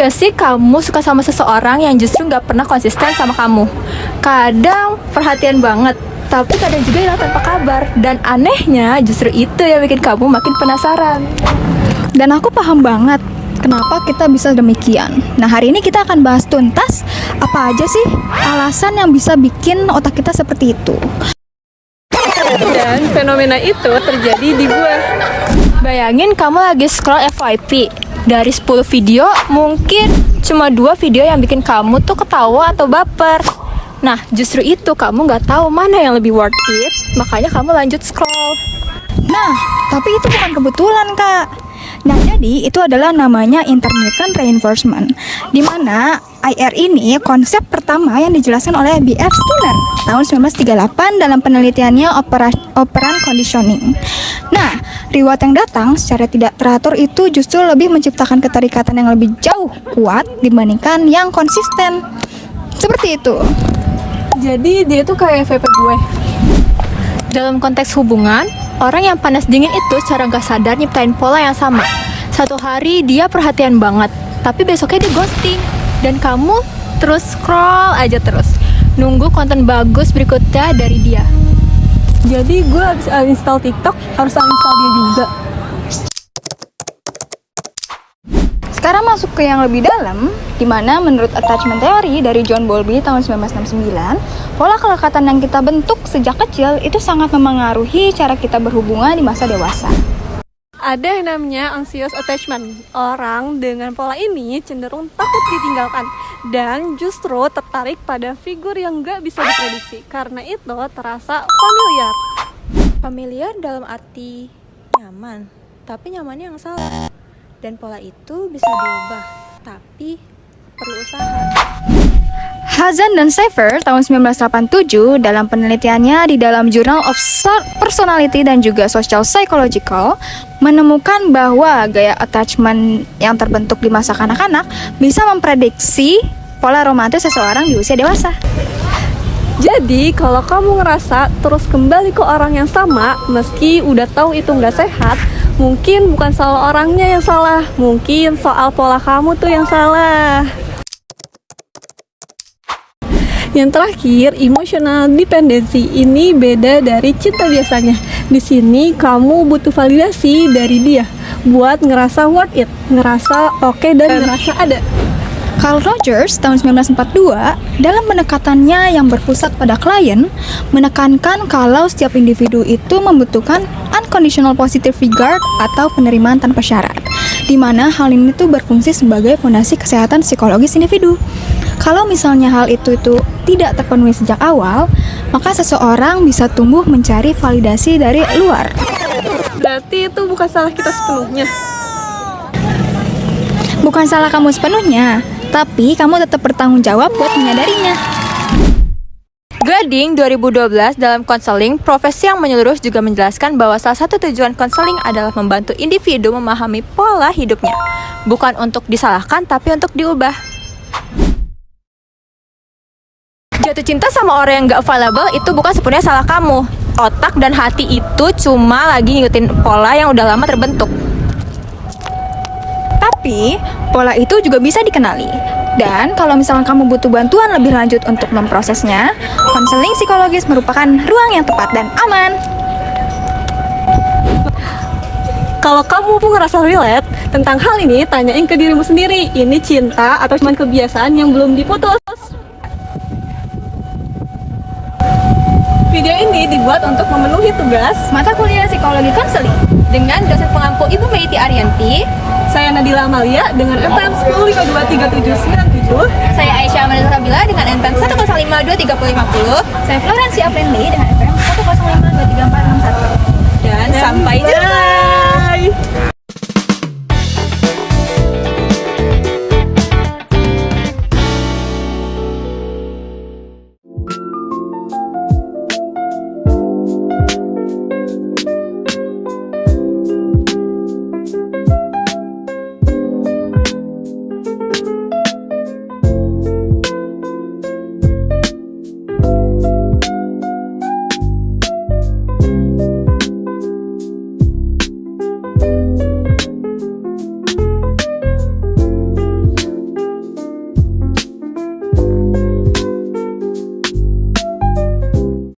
gak sih kamu suka sama seseorang yang justru gak pernah konsisten sama kamu? Kadang perhatian banget, tapi kadang juga hilang tanpa kabar. Dan anehnya justru itu yang bikin kamu makin penasaran. Dan aku paham banget kenapa kita bisa demikian. Nah, hari ini kita akan bahas tuntas apa aja sih alasan yang bisa bikin otak kita seperti itu. Dan fenomena itu terjadi di gue. Bayangin kamu lagi scroll FYP. Dari 10 video, mungkin cuma 2 video yang bikin kamu tuh ketawa atau baper. Nah, justru itu kamu gak tahu mana yang lebih worth it, makanya kamu lanjut scroll. Nah, tapi itu bukan kebetulan, Kak. Nah, jadi itu adalah namanya intermittent reinforcement, di mana IR ini konsep pertama yang dijelaskan oleh B.F. Skinner tahun 1938 dalam penelitiannya operant conditioning. Nah, reward yang datang secara tidak teratur itu justru lebih menciptakan keterikatan yang lebih jauh kuat dibandingkan yang konsisten. Seperti itu. Jadi dia tuh kayak VP gue. Dalam konteks hubungan, orang yang panas dingin itu secara gak sadar nyiptain pola yang sama. Satu hari dia perhatian banget, tapi besoknya dia ghosting. Dan kamu terus scroll aja terus, nunggu konten bagus berikutnya dari dia. Jadi gue habis uninstall TikTok, harus uninstall dia juga. Sekarang masuk ke yang lebih dalam, di mana menurut attachment theory dari John Bowlby tahun 1969, pola kelekatan yang kita bentuk sejak kecil itu sangat memengaruhi cara kita berhubungan di masa dewasa. Ada yang namanya anxious attachment. Orang dengan pola ini cenderung takut ditinggalkan dan justru tertarik pada figur yang gak bisa diprediksi. Karena itu terasa familiar. Familiar dalam arti nyaman, tapi nyamannya yang salah. Dan pola itu bisa diubah, tapi perlu usaha. Hazan dan Schaefer tahun 1987 dalam penelitiannya di dalam Journal of Personality dan juga Social Psychological menemukan bahwa gaya attachment yang terbentuk di masa kanak-kanak bisa memprediksi pola romantis seseorang di usia dewasa. Jadi kalau kamu ngerasa terus kembali ke orang yang sama, meski udah tahu itu nggak sehat, mungkin bukan salah orangnya yang salah, mungkin soal pola kamu tuh yang salah. Yang terakhir, emotional dependency ini beda dari cinta biasanya. Di sini kamu butuh validasi dari dia buat ngerasa worth it, ngerasa oke dan ngerasa ada. Carl Rogers tahun 1942 dalam pendekatannya yang berpusat pada klien menekankan kalau setiap individu itu membutuhkan unconditional positive regard atau penerimaan tanpa syarat, di mana hal ini tuh berfungsi sebagai fondasi kesehatan psikologis individu. Kalau misalnya hal itu tidak terpenuhi sejak awal, maka seseorang bisa tumbuh mencari validasi dari luar. Berarti itu bukan salah kita sepenuhnya. Bukan salah kamu sepenuhnya, tapi kamu tetap bertanggung jawab buat menyadarinya. Grading 2012 dalam konseling, profesi yang menyeluruh juga menjelaskan bahwa salah satu tujuan konseling adalah membantu individu memahami pola hidupnya. Bukan untuk disalahkan, tapi untuk diubah. Jatuh cinta sama orang yang gak available itu bukan sepenuhnya salah kamu. Otak dan hati itu cuma lagi ngikutin pola yang udah lama terbentuk. Tapi, pola itu juga bisa dikenali. Dan kalau misalnya kamu butuh bantuan lebih lanjut untuk memprosesnya, konseling psikologis merupakan ruang yang tepat dan aman. Kalau kamu pun ngerasa relate tentang hal ini, tanyain ke dirimu sendiri, ini cinta atau cuma kebiasaan yang belum diputus? Video ini dibuat untuk memenuhi tugas Mata kuliah psikologi konseling Dengan dosen pengampu Ibu Meiti Arianti, saya Nadila Amalia dengan NPM 10523797. saya Aisyah Amanah Sabila dengan NPM 1052350. Saya Florensi Aprenli dengan NPM 105236461. Dan sampai jumpa. Bye.